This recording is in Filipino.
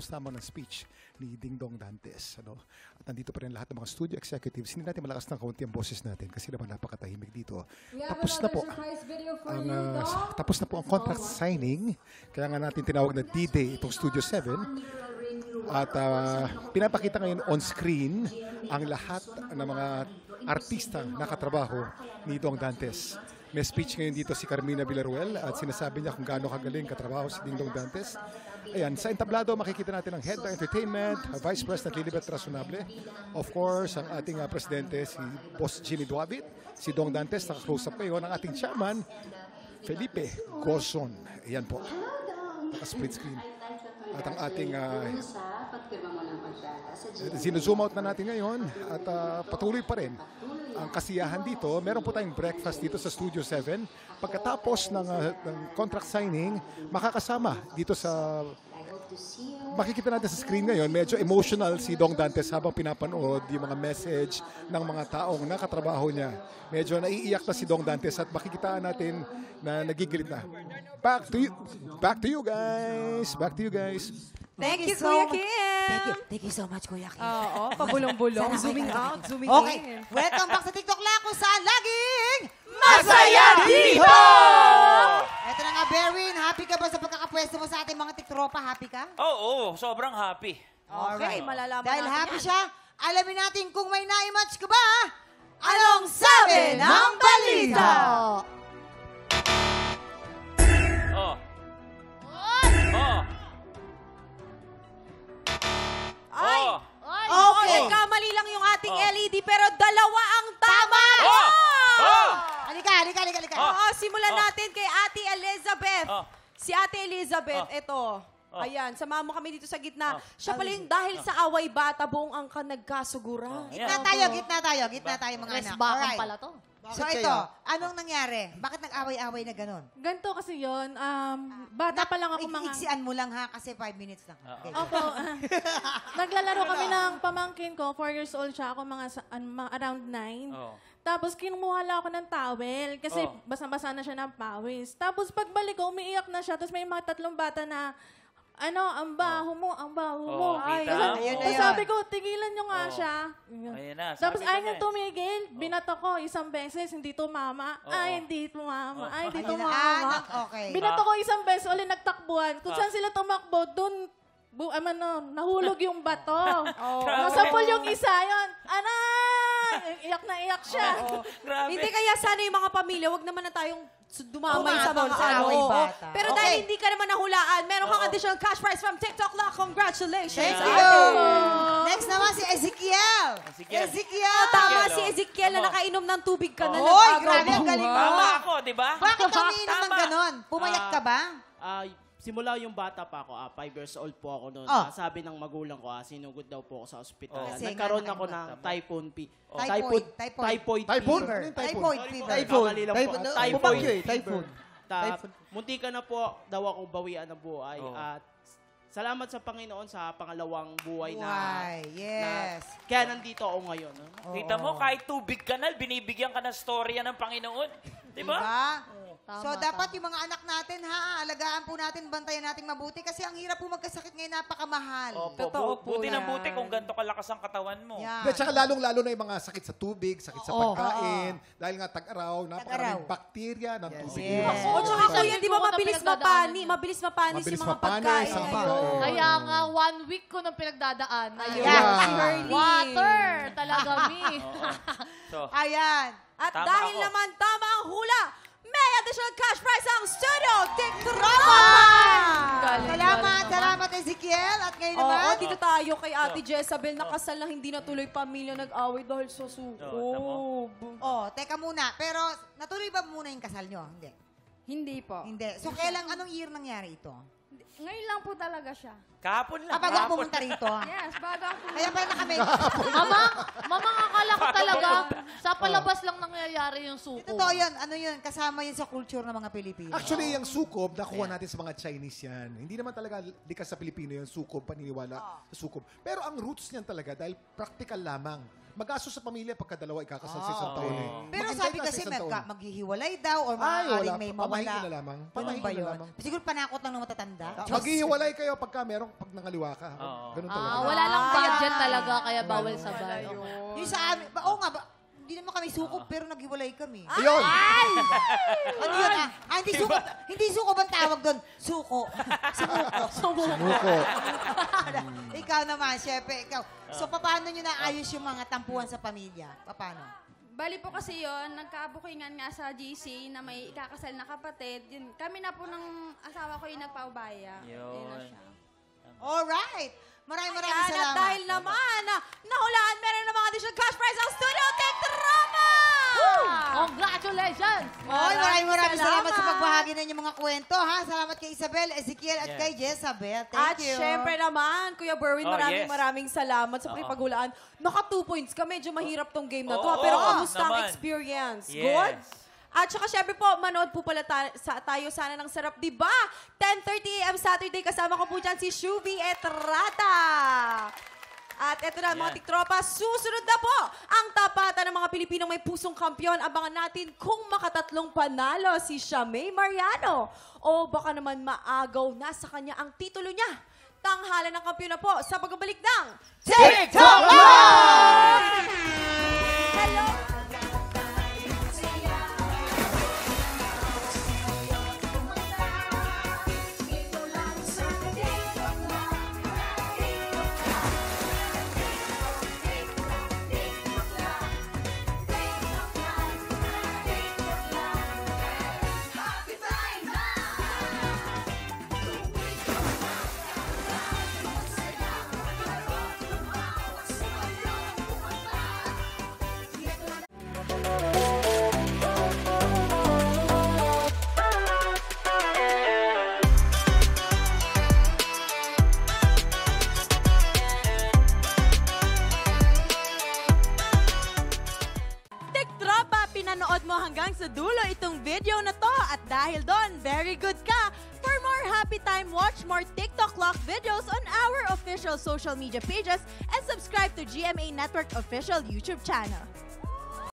lamang ng speech ni Dingdong Dantes. Ano? At nandito pa rin lahat ng mga studio executives. Hindi natin malakas ng kaunti ang boses natin kasi naman napakatahimik dito. Tapos na po ang contract signing. Kaya nga natin tinawag na D-Day itong Studio 7. At pinapakita ngayon on screen ang lahat ng mga artistang nakatrabaho ni Dong Dantes. May speech ngayon dito si Carmina Villaruel at sinasabi niya kung gaano kagaling katrabaho si Dingdong Dantes. Ayan, sa entablado makikita natin ang Head ng Entertainment, Vice President Lilibet Rasunable. Of course, ang ating presidente si Boss Jimmy Duavit, si Dong Dantes, naka-close up ngayon, ang ating chairman, Felipe Gozon. Ayan po, naka-split screen. At ang ating zoom out na natin ngayon at patuloy pa rin ang kasiyahan dito. Meron po tayong breakfast dito sa Studio 7. Pagkatapos ng contract signing, makakasama dito sa... Makikita natin sa screen ngayon, medyo emotional si Dong Dantes habang pinapanood yung mga message ng mga taong nakatrabaho niya. Medyo naiiyak na si Dong Dantes at makikitaan natin na nagigilit na. Back to you guys. Back to you guys. Thank you, Kuya Kim. Thank you so much, Kuya Kim. Oo, pabulong-bulong. Zooming out, zooming Okay, in. welcome back sa TikTok lang kung saan laging Masaya dito! Eto na nga, Berwin, happy ka ba sa pagkakapwesto mo sa ating mga tiktropa? Happy ka? Oo, sobrang happy. Okay, malalaman Dahil natin happy yan. siya, alamin natin kung may naimatch ka ba. Anong sabi ng balita? Oh. Oh. Ay! Oh. Okay. Nagkamali lang yung ating LED, pero dalawa ang tama! Oh. Oh. Halika. Oo, simulan natin kay Ate Elizabeth. Oh. Si Ate Elizabeth, Oh. ito. Oh. Ayan, samahan mo kami dito sa gitna. Oh. Siya pala yung dahil sa away bata, buong angka nagkasugura. Gitna tayo mga anak. Resbakan pala to. So ito, anong nangyari? Bakit nag-away-away na ganun? Ganito kasi yun, bata pa lang ako mga... Iksian mo lang ha, kasi 5 minutes lang. Okay. Opo. Naglalaro kami ng pamangkin ko, 4 years old siya, ako mga around 9. Oh. Tapos kinuha lang ako ng towel kasi Oh. basa-basa na siya ng pawis. Tapos pagbalik ko, umiiyak na siya. Tapos may mga 3 bata na, ang baho mo. Oh, Ay, kita? Ayun na tapos yun. sabi ko, tigilan nyo nga Oh. siya. Ayun na, sabi Tapos ko ayaw na niyang eh. tumigil. Binato ko isang beses, hindi tumama. Oo. Ay, hindi tumama. Oh. Ay, hindi Ayun na, tumama. okay. Binato ko isang beses, ulit nagtakbuhan. Kung saan sila tumakbo, doon, nahulog yung bato. Nasapol yung isa yon. Iyak na iyak siya. Grabe. Hindi kaya sana yung mga pamilya, wag naman na tayong dumamay sa Umatol mga sa away oo. bata. Pero Okay. dahil hindi ka naman nahulaan, meron kang additional cash prize from TikTok Lock. Congratulations! Thank Ate. you. Next naman si Ezekiel. Ezekiel. Tama Ezekiel, si oh. Ezekiel na Tama. nakainom ng tubig ka na. Hoy, nag-agaw grabe, ang mo. galing mo. Tama ako, di ba? Bakit ka umiinom ng Tama. ganon? Pumayat ka ba? Simula yung bata pa ako, 5 years old po ako noon. Oh. Sabi ng magulang ko, sinugod daw po ako sa ospital. Oh. Kasi Nagkaroon nga ako ng typhoon Typhoid. typhoid Typhoon? fever. Ano yung Typhoid fever. Typhoid. Typhoid. Bumagyo eh, typhoon. Munti ka na po daw akong bawian ng buhay. Oh. At salamat sa Panginoon sa pangalawang buhay Buhay, yes. kaya nandito ako ngayon. No? Kita mo, kahit tubig kanal, binibigyan ka ng storya ng Panginoon. Di ba? Diba? So, dapat yung mga anak natin, alagaan po natin, bantayan natin mabuti kasi ang hirap po magkasakit ngayon, napakamahal. Opo, Totoo po buti na yan. buti kung ganito kalakas ang katawan mo. Yan. At saka lalong-lalo na yung mga sakit sa tubig, sakit sa pagkain. Dahil nga tag-araw, napakaraming bakterya ng tubig. Yes. O tsaka kuya, di ba Ko na mabilis pinagdadaanan mapani? yun. Mabilis mapanis Mabilis yung mga mapanis pagkain. ang Ayun. pagkain. Kaya nga, 1 week ko nang pinagdadaan. Ayun. Ayan. Si Hurley. Water! Talaga, mi. So, Ayan. At Tama dahil ako. naman tama ang hula, may additional cash prize ang studio. Tropa! Galing, Salamat Ezekiel. At ngayon Oo, naman, dito tayo kay Ate Jezabel na kasal na hindi natuloy pamilya nag-away dahil sa sukob. teka muna. Pero natuloy ba muna yung kasal nyo? Hindi. Hindi po. Hindi. So, anong year nangyari ito? Ngayon lang po talaga siya. kahapon lang. Bago ako kahapon. pumunta rito. Yes, bago ako. Kaya pala nakame. Mama, akala ko talaga, sa palabas lang nangyayari yung suko. Totoo yun. Ano yun? Kasama yun sa culture ng mga Pilipino. Actually, yung sukob, nakuha natin sa mga Chinese yan. Hindi naman talaga likas sa Pilipino yung sukob, paniniwala sa sukob. Pero ang roots niyan talaga, dahil practical lamang. Mag-aso sa pamilya pagka dalawa ikakasal sa isang taon eh. Pero Maghintay sabi ka sa kasi isang taon. maghihiwalay daw or Ay, wala. maaaring may Pamahiin mawala. na lamang. Ganun Pamahiin ba na yun? lamang. Siguro panakot lang ng matatanda. Maghihiwalay kayo pagka merong pag nangaliwa ka. Oo. Ganun talaga. Wala lang budget talaga, kaya bawal sabay. Yung sa amin, oo nga ba? Hindi naman kami suko, pero naghiwalay kami. Ayun! Ano yun? Hindi suko bang tawag doon? Suko. Sumuko. Muko. Ikaw naman, syempre, ikaw. So, paano nyo naayos yung mga tampuhan sa pamilya? Paano? Bali po kasi yon, nagkaabukingan nga sa GC na may ikakasal na kapatid. Yun, kami na po ng asawa ko yung nagpaubaya. Yun na siya. Alright. Maraming Ayan, at salamat. dahil naman, nahulaan meron ng mga additional cash prize ang Studio Tech Drama! Congratulations! Oy, maraming salamat sa pagbahagi ng inyong mga kwento, ha? Salamat kay Isabel, Ezekiel, at kay Jezabel. At Thank you. syempre naman, Kuya Berwin, Oh, maraming salamat sa paghulaan. Naka 2 points ka. Medyo mahirap tong game na to. Pero kamusta ang naman. experience? Yes. Good? At saka syempre po, manood po pala tayo sana ng sarap, di ba? 10:30 AM Saturday, kasama ko po dyan si Shuvi Etrata. At eto na mga tiktropa, susunod na po ang tapatan ng mga Pilipinong may pusong kampyon. Abangan natin kung makatatlong panalo si Shamay Mariano. O baka naman maagaw na sa kanya ang titulo niya. Tanghalan ng kampyon na po sa pagbabalik ng TikTok Live! Hello! Tiktropa, pinanood mo hanggang sa dulo itong video na to at dahil doon, very good ka. For more happy time, watch more TikTok Lock videos on our official social media pages and subscribe to GMA Network official YouTube channel.